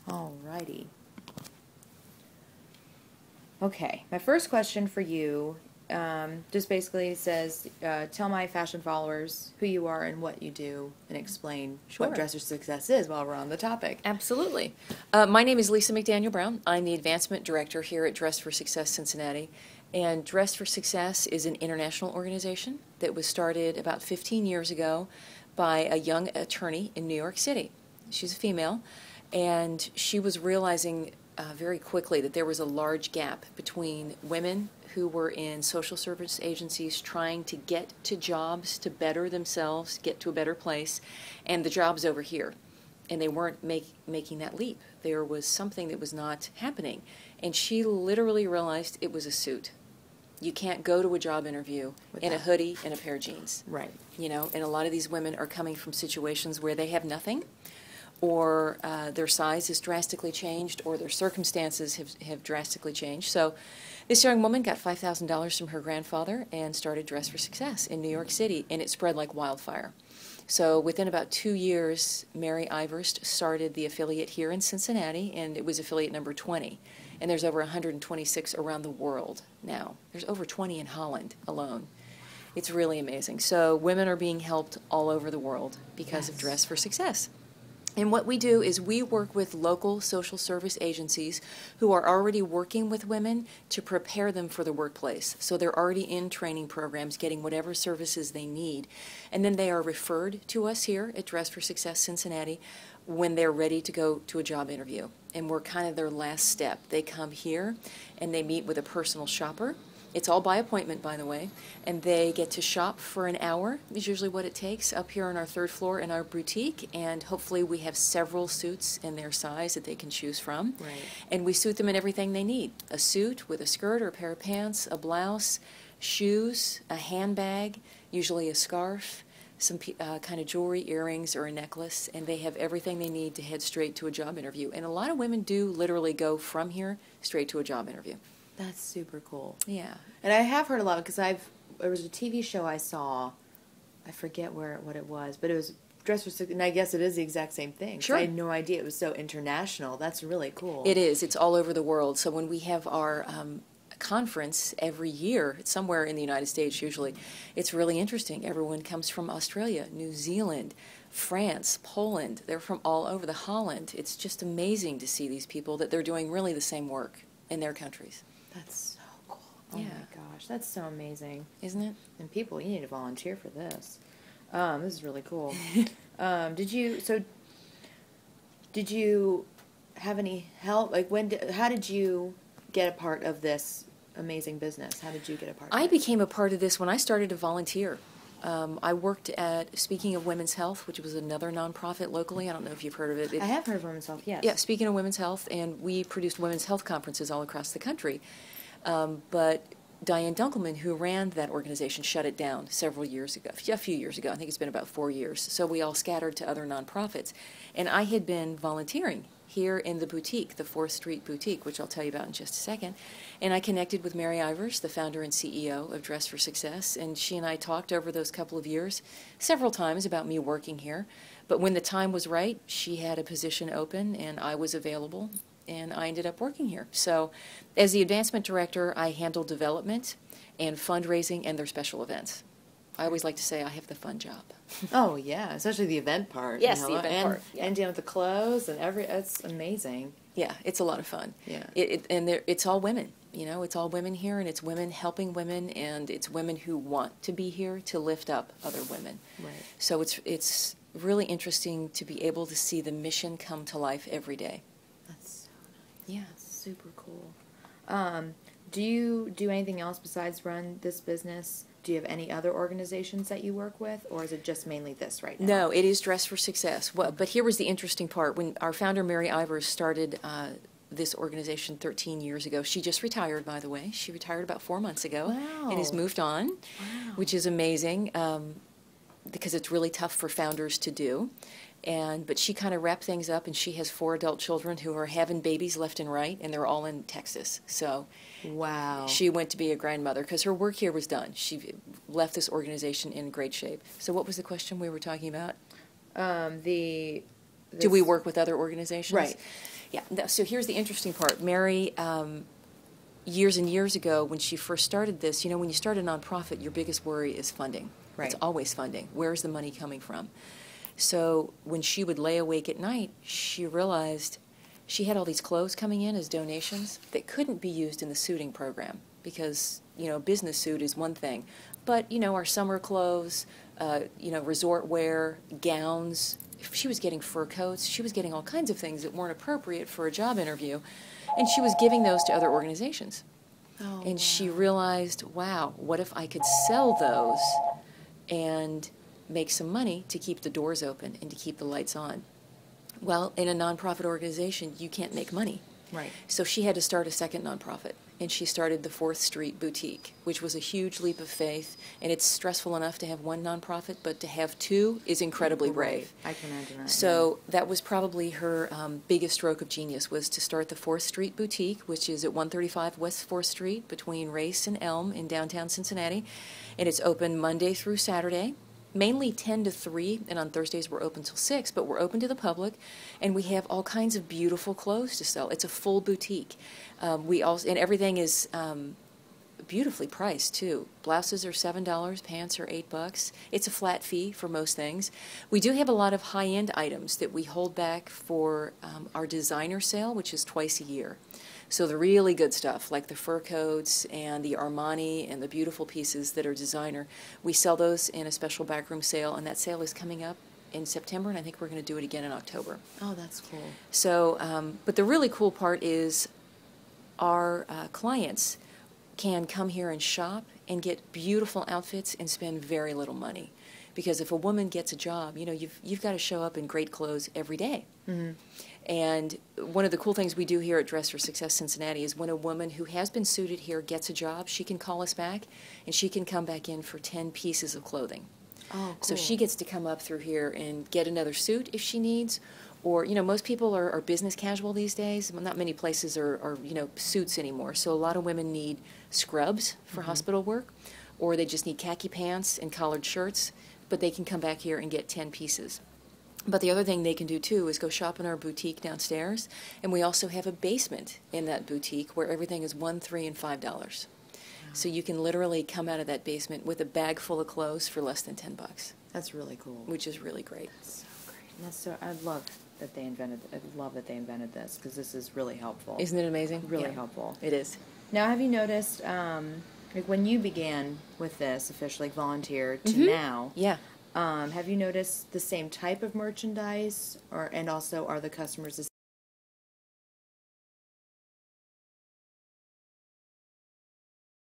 Alrighty. Okay, my first question for you just basically says, tell my fashion followers who you are and what you do, and explain Sure. what Dress for Success is while we're on the topic. Absolutely. My name is Lisa McDaniel Brown. I'm the Advancement Director here at Dress for Success Cincinnati. And Dress for Success is an international organization that was started about 15 years ago by a young attorney in New York City. She's a female, and she was realizing very quickly that there was a large gap between women who were in social service agencies trying to get to jobs to better themselves, get to a better place, and the jobs over here. And they weren't making that leap. There was something that was not happening. And she literally realized it was a suit. You can't go to a job interview in a hoodie and a pair of jeans. Right. You know, and a lot of these women are coming from situations where they have nothing, or their size has drastically changed, or their circumstances have drastically changed. So this young woman got $5,000 from her grandfather and started Dress for Success in New York City, and it spread like wildfire. So within about 2 years, Mary Iverst started the affiliate here in Cincinnati, and it was affiliate number 20. And there's over 126 around the world now. There's over 20 in Holland alone. It's really amazing. So women are being helped all over the world because of Dress for Success. And what we do is we work with local social service agencies who are already working with women to prepare them for the workplace. So they're already in training programs, getting whatever services they need. And then they are referred to us here at Dress for Success Cincinnati when they're ready to go to a job interview. And we're kind of their last step. They come here and they meet with a personal shopper. It's all by appointment, by the way, and they get to shop for an hour, is usually what it takes, up here on our 3rd floor in our boutique, and hopefully we have several suits in their size that they can choose from. Right. And we suit them in everything they need. A suit with a skirt or a pair of pants, a blouse, shoes, a handbag, usually a scarf, some kind of jewelry, earrings, or a necklace, and they have everything they need to head straight to a job interview. And a lot of women do literally go from here straight to a job interview. That's super cool. Yeah. And I have heard a lot, because there was a TV show I saw, I forget what it was, but it was Dress for Success, and I guess it is the exact same thing. Sure. I had no idea it was so international. That's really cool. It is. It's all over the world. So when we have our conference every year, somewhere in the United States usually, it's really interesting. Everyone comes from Australia, New Zealand, France, Poland. They're from all over, the Holland. It's just amazing to see these people, that they're doing really the same work in their countries. That's so cool. Oh Yeah. my gosh, that's so amazing. Isn't it? And people, you need to volunteer for this. This is really cool. Did you have any help? Like, how did you get a part of this amazing business? How did you get a part of it? I became a part of this when I started to volunteer. I worked at Speaking of Women's Health, which was another nonprofit locally. I don't know if you've heard of it. I have heard of Women's Health, yes. Yeah, Speaking of Women's Health, and we produced women's health conferences all across the country. But Diane Dunkelman, who ran that organization, shut it down several years ago, a few years ago. I think it's been about 4 years. So we all scattered to other nonprofits. And I had been volunteering here in the boutique, the 4th Street Boutique, which I'll tell you about in just a second. And I connected with Mary Ivers, the founder and CEO of Dress for Success, and she and I talked over those couple of years several times about me working here. But when the time was right, she had a position open, and I was available, and I ended up working here. So as the advancement director, I handle development and fundraising and their special events. I always like to say I have the fun job. Oh, yeah, especially the event part. Yes, the event part. Yeah. And dealing with the clothes and it's amazing. Yeah, it's a lot of fun. Yeah. It's all women. You know, it's all women here, and it's women helping women, and it's women who want to be here to lift up other women. Right. So it's really interesting to be able to see the mission come to life every day. That's so nice. Yeah. That's super cool. Do you do anything else besides run this business? Do you have any other organizations that you work with, or is it just mainly this right now? No, it is Dress for Success. Well, but here was the interesting part. When our founder, Mary Ivers, started this organization 13 years ago, she just retired, by the way. She retired about 4 months ago. Wow. And has moved on, Wow. which is amazing because it's really tough for founders to do. But she kind of wrapped things up, and she has 4 adult children who are having babies left and right, and they're all in Texas. So Wow. she went to be a grandmother because her work here was done. She left this organization in great shape. So what was the question we were talking about? Do we work with other organizations? Right. Yeah, so here's the interesting part. Mary, years and years ago, when she first started this, you know, when you start a nonprofit, your biggest worry is funding. Right. It's always funding. Where's the money coming from? So when she would lay awake at night, she realized she had all these clothes coming in as donations that couldn't be used in the suiting program because, you know, business suit is one thing. But, you know, our summer clothes, you know, resort wear, gowns, she was getting fur coats, she was getting all kinds of things that weren't appropriate for a job interview, and she was giving those to other organizations. Oh, And wow. she realized, wow, what if I could sell those and make some money to keep the doors open and to keep the lights on? Well, in a nonprofit organization, you can't make money. Right. So she had to start a second nonprofit, and she started the 4th Street Boutique, which was a huge leap of faith, and it's stressful enough to have one nonprofit, but to have two is incredibly brave. I can imagine that. So that was probably her biggest stroke of genius, was to start the 4th Street Boutique, which is at 135 West 4th Street between Race and Elm in downtown Cincinnati, and it's open Monday through Saturday. Mainly 10 to 3, and on Thursdays we're open till 6, but we're open to the public, and we have all kinds of beautiful clothes to sell. It's a full boutique. We also, and everything is beautifully priced too. Blouses are $7, pants are $8. It's a flat fee for most things. We do have a lot of high-end items that we hold back for our designer sale, which is twice a year. So the really good stuff, like the fur coats and the Armani and the beautiful pieces that are designer, we sell those in a special backroom sale, and that sale is coming up in September, and I think we're going to do it again in October. Oh, that's cool. So, but the really cool part is our clients can come here and shop and get beautiful outfits and spend very little money. Because if a woman gets a job, you know, you've got to show up in great clothes every day. Mm-hmm. And one of the cool things we do here at Dress for Success Cincinnati is when a woman who has been suited here gets a job, she can call us back, and she can come back in for 10 pieces of clothing. Oh, cool. So she gets to come up through here and get another suit if she needs. Or, you know, most people are business casual these days. Well, not many places are, you know, suits anymore. So a lot of women need scrubs for hospital work, or they just need khaki pants and collared shirts, but they can come back here and get 10 pieces. But the other thing they can do, too, is go shop in our boutique downstairs, and we also have a basement in that boutique where everything is $1, $3, and $5. Wow. So you can literally come out of that basement with a bag full of clothes for less than $10. That's really cool. Which is really great. So great. And that's so. I love that they invented this, because this is really helpful. Isn't it amazing? Really helpful. It is. Now, have you noticed, like when you began with this, officially volunteer to now? Yeah. Have you noticed the same type of merchandise, and also are the customers the